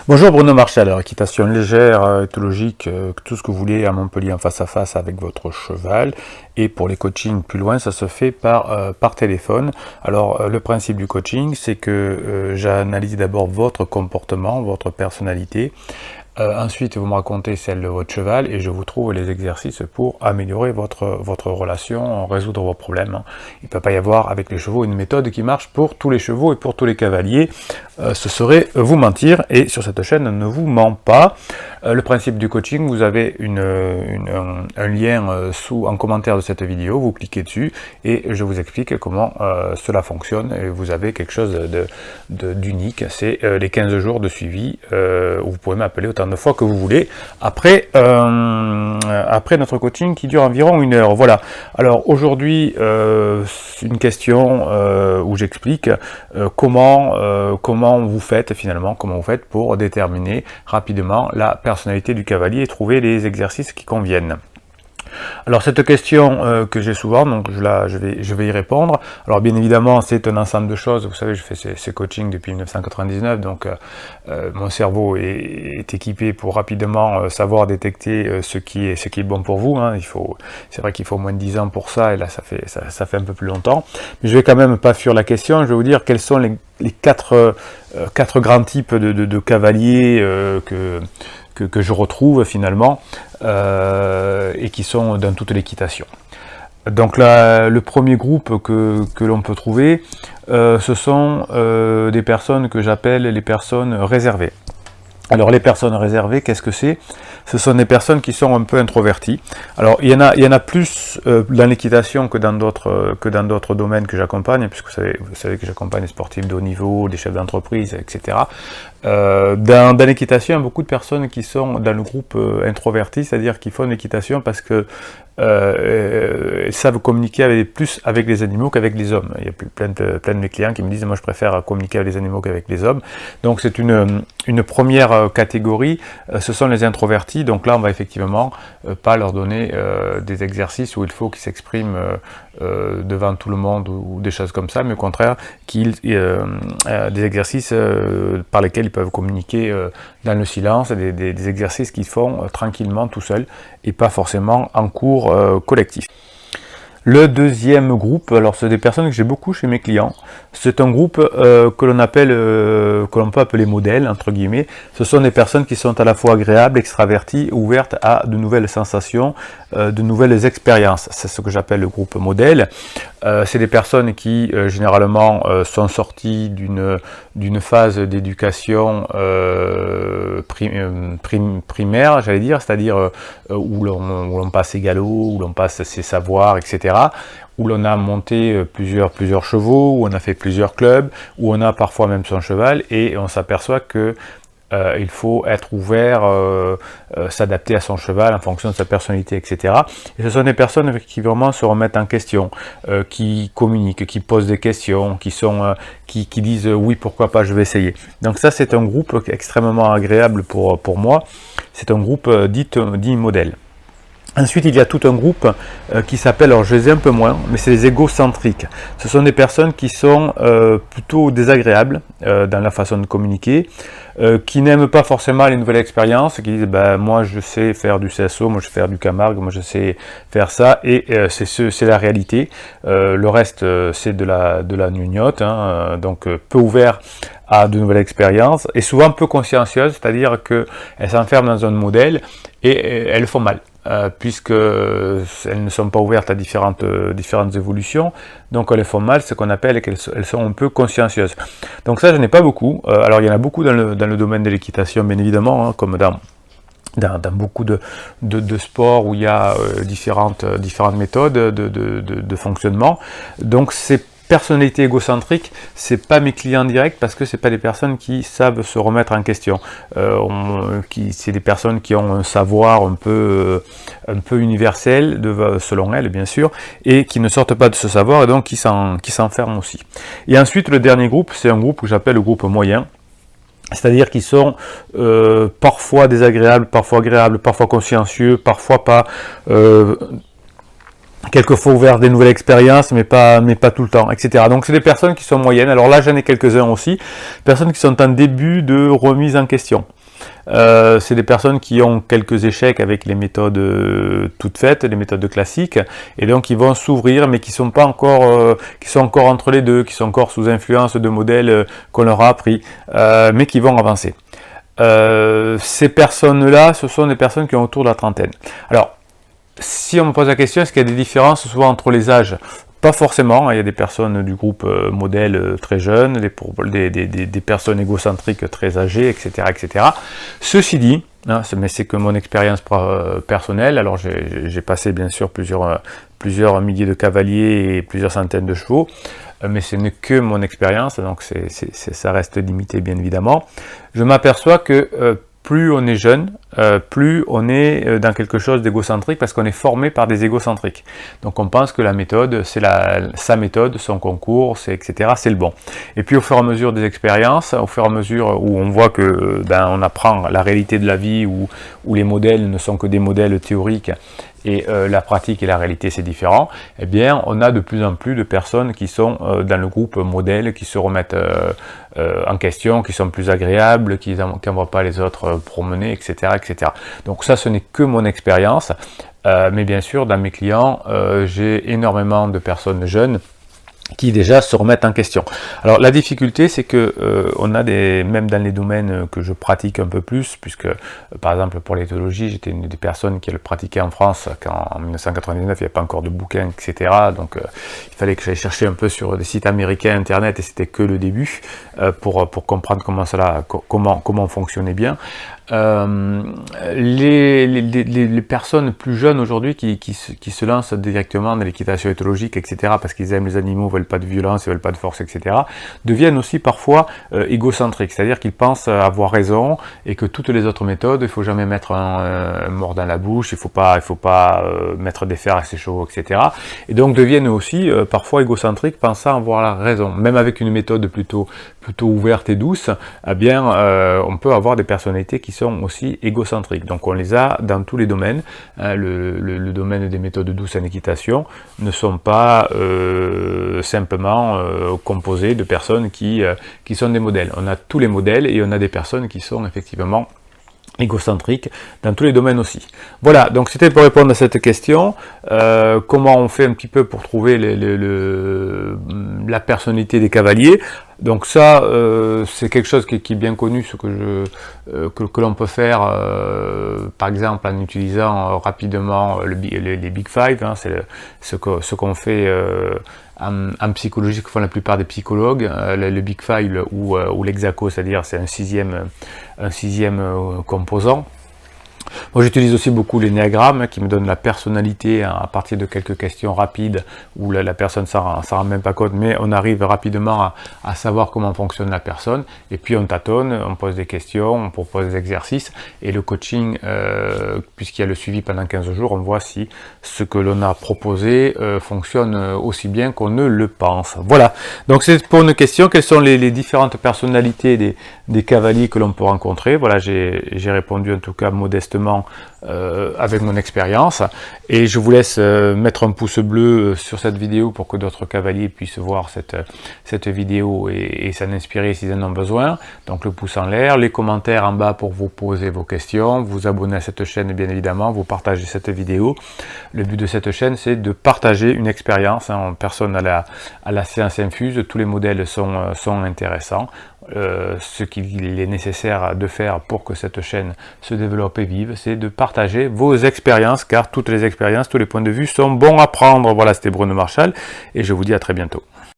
Bonjour Bruno Marchal, alors équitation légère, éthologique, tout ce que vous voulez à Montpellier en face à face avec votre cheval. Et pour les coachings plus loin, ça se fait par téléphone. Alors le principe du coaching, c'est que j'analyse d'abord votre comportement, votre personnalité. Ensuite, vous me racontez celle de votre cheval et je vous trouve les exercices pour améliorer votre relation, résoudre vos problèmes. Il ne peut pas y avoir avec les chevaux une méthode qui marche pour tous les chevaux et pour tous les cavaliers. Ce serait vous mentir et sur cette chaîne, ne vous ment pas. Le principe du coaching, vous avez un lien en commentaire de cette vidéo, vous cliquez dessus et je vous explique comment cela fonctionne et vous avez quelque chose d'unique, c'est les 15 jours de suivi où vous pouvez m'appeler autant de fois que vous voulez après notre coaching qui dure environ 1 heure. Voilà, alors aujourd'hui une question où j'explique comment vous faites finalement, comment vous faites pour déterminer rapidement la personnalité du cavalier et trouver les exercices qui conviennent. Alors cette question que j'ai souvent, donc je vais y répondre. Alors bien évidemment c'est un ensemble de choses, vous savez je fais ces coachings depuis 1999, donc mon cerveau est équipé pour rapidement savoir détecter ce qui est bon pour vous. Hein. C'est vrai qu'il faut moins de 10 ans pour ça, et là ça fait un peu plus longtemps. Mais je vais quand même pas fuir la question, je vais vous dire quels sont les quatre grands types de cavaliers que je retrouve finalement et qui sont dans toute l'équitation. Donc là, le premier groupe que l'on peut trouver, ce sont des personnes que j'appelle les personnes réservées. Alors les personnes réservées, qu'est-ce que c'est? Ce sont des personnes qui sont un peu introverties. Alors il y en a plus dans l'équitation que dans d'autres domaines que j'accompagne, puisque vous savez que j'accompagne des sportifs de haut niveau, des chefs d'entreprise, etc. Dans l'équitation, il y a beaucoup de personnes qui sont dans le groupe introverti, c'est-à-dire qui font l'équitation parce que savent communiquer plus avec les animaux qu'avec les hommes. Il y a plein de mes clients qui me disent moi je préfère communiquer avec les animaux qu'avec les hommes. Donc c'est une première catégorie, ce sont les introvertis. Donc là on va effectivement pas leur donner des exercices où il faut qu'ils s'expriment devant tout le monde ou des choses comme ça, mais au contraire des exercices par lesquels ils peuvent communiquer dans le silence, des exercices qu'ils font tranquillement tout seuls et pas forcément en cours collectif. Le deuxième groupe, alors c'est des personnes que j'ai beaucoup chez mes clients. C'est un groupe que l'on peut appeler modèle entre guillemets. Ce sont des personnes qui sont à la fois agréables, extraverties, ouvertes à de nouvelles sensations, de nouvelles expériences. C'est ce que j'appelle le groupe modèle. C'est des personnes qui généralement sont sorties d'une phase d'éducation primaire, j'allais dire, c'est-à-dire où l'on passe ses galops, où l'on passe ses savoirs, etc. Où l'on a monté plusieurs chevaux, où on a fait plusieurs clubs, où on a parfois même son cheval, et on s'aperçoit que il faut être ouvert, s'adapter à son cheval en fonction de sa personnalité, etc. Et ce sont des personnes qui vraiment se remettent en question, qui communiquent, qui posent des questions, qui disent oui, pourquoi pas, je vais essayer. Donc ça, c'est un groupe extrêmement agréable pour moi. C'est un groupe dit modèle. Ensuite, il y a tout un groupe qui s'appelle, alors je les ai un peu moins, mais c'est les égocentriques. Ce sont des personnes qui sont plutôt désagréables dans la façon de communiquer, qui n'aiment pas forcément les nouvelles expériences, qui disent moi je sais faire du CSO, moi je sais faire du Camargue, moi je sais faire ça, et c'est la réalité. Le reste c'est de la gnognotte, hein, donc peu ouvert à de nouvelles expériences, et souvent peu consciencieuses, c'est-à-dire qu'elles s'enferment dans un modèle et elles font mal. Puisqu'elles ne sont pas ouvertes à différentes évolutions, donc elles font mal, ce qu'on appelle qu'elles sont un peu consciencieuses. Donc ça, je n'ai pas beaucoup. Alors il y en a beaucoup dans le domaine de l'équitation, bien évidemment, hein, comme dans beaucoup de sports où il y a différentes méthodes de fonctionnement. Donc c'est personnalité égocentrique, c'est pas mes clients directs parce que c'est pas des personnes qui savent se remettre en question. C'est des personnes qui ont un savoir un peu universel, selon elles bien sûr, et qui ne sortent pas de ce savoir et donc qui s'enferment aussi. Et ensuite le dernier groupe, c'est un groupe que j'appelle le groupe moyen. C'est-à-dire qu'ils sont parfois désagréables, parfois agréables, parfois consciencieux, parfois pas. quelquefois ouvert des nouvelles expériences, mais pas tout le temps, etc. Donc c'est des personnes qui sont moyennes. Alors là, j'en ai quelques-uns aussi, personnes qui sont en début de remise en question. C'est des personnes qui ont quelques échecs avec les méthodes toutes faites, les méthodes classiques, et donc ils vont s'ouvrir, mais qui sont pas encore, qui sont encore entre les deux, qui sont encore sous influence de modèles qu'on leur a appris, mais qui vont avancer. Ces personnes-là, ce sont des personnes qui ont autour de la trentaine. Alors, si on me pose la question, est-ce qu'il y a des différences souvent entre les âges? Pas forcément, il y a des personnes du groupe modèle très jeunes, des personnes égocentriques très âgées, etc. etc. Ceci dit, hein, mais c'est que mon expérience personnelle, alors j'ai passé bien sûr plusieurs milliers de cavaliers et plusieurs centaines de chevaux, mais ce n'est que mon expérience, donc ça reste limité bien évidemment. Je m'aperçois que plus on est jeune, plus on est dans quelque chose d'égocentrique parce qu'on est formé par des égocentriques. Donc on pense que la méthode, c'est sa méthode, son concours, etc. c'est le bon. Et puis au fur et à mesure des expériences, au fur et à mesure où on voit que on apprend la réalité de la vie, où les modèles ne sont que des modèles théoriques, et la pratique et la réalité c'est différent, eh bien on a de plus en plus de personnes qui sont dans le groupe modèle, qui se remettent en question, qui sont plus agréables, qui n'envoient pas les autres promener, etc., etc. Donc ça, ce n'est que mon expérience, mais bien sûr dans mes clients, j'ai énormément de personnes jeunes qui déjà se remettent en question. Alors la difficulté, c'est que on a même dans les domaines que je pratique un peu plus, puisque par exemple pour l'éthologie, j'étais une des personnes qui le pratiquait en France, quand en 1999 il n'y avait pas encore de bouquins, etc. Donc il fallait que j'aille chercher un peu sur des sites américains, internet, et c'était que le début pour comprendre comment fonctionnait bien. Les personnes plus jeunes aujourd'hui qui se lancent directement dans l'équitation éthologique, etc., parce qu'ils aiment les animaux, veulent pas de violence, ils veulent pas de force, etc., deviennent aussi parfois égocentriques, c'est-à-dire qu'ils pensent avoir raison et que toutes les autres méthodes, il faut jamais mettre un mort dans la bouche, il faut pas mettre des fers à ses chevaux, etc., et donc deviennent aussi parfois égocentriques, pensant avoir la raison. Même avec une méthode plutôt ouverte et douce, eh bien on peut avoir des personnalités qui sont aussi égocentriques. Donc on les a dans tous les domaines. Le domaine des méthodes douces en équitation ne sont pas simplement composés de personnes qui sont des modèles. On a tous les modèles et on a des personnes qui sont effectivement égocentrique dans tous les domaines aussi. Voilà, donc c'était pour répondre à cette question. Comment on fait un petit peu pour trouver la personnalité des cavaliers? Donc ça, c'est quelque chose qui est bien connu, ce que l'on peut faire, par exemple en utilisant rapidement les Big Five, hein, c'est ce qu'on fait en psychologie, que font la plupart des psychologues, le Big Five ou l'hexaco, c'est-à-dire c'est un sixième composant. Moi j'utilise aussi beaucoup les néagrammes qui me donnent la personnalité à partir de quelques questions rapides où la personne s'en rend même pas compte, mais on arrive rapidement à savoir comment fonctionne la personne, et puis on tâtonne, on pose des questions, on propose des exercices, et le coaching, puisqu'il y a le suivi pendant 15 jours, on voit si ce que l'on a proposé fonctionne aussi bien qu'on ne le pense. Voilà, donc c'est pour une question, quelles sont les différentes personnalités des cavaliers que l'on peut rencontrer. Voilà, j'ai répondu en tout cas modestement avec mon expérience, et je vous laisse mettre un pouce bleu sur cette vidéo pour que d'autres cavaliers puissent voir cette vidéo et s'en inspirer s'ils en ont besoin. Donc le pouce en l'air, les commentaires en bas pour vous poser vos questions, vous abonner à cette chaîne bien évidemment, vous partagez cette vidéo. Le but de cette chaîne, c'est de partager une expérience, hein, personne à la séance infuse, tous les modèles sont intéressants. Ce qu'il est nécessaire de faire pour que cette chaîne se développe et vive, c'est de partager vos expériences, car toutes les expériences, tous les points de vue sont bons à prendre. Voilà, c'était Bruno Marchal, et je vous dis à très bientôt.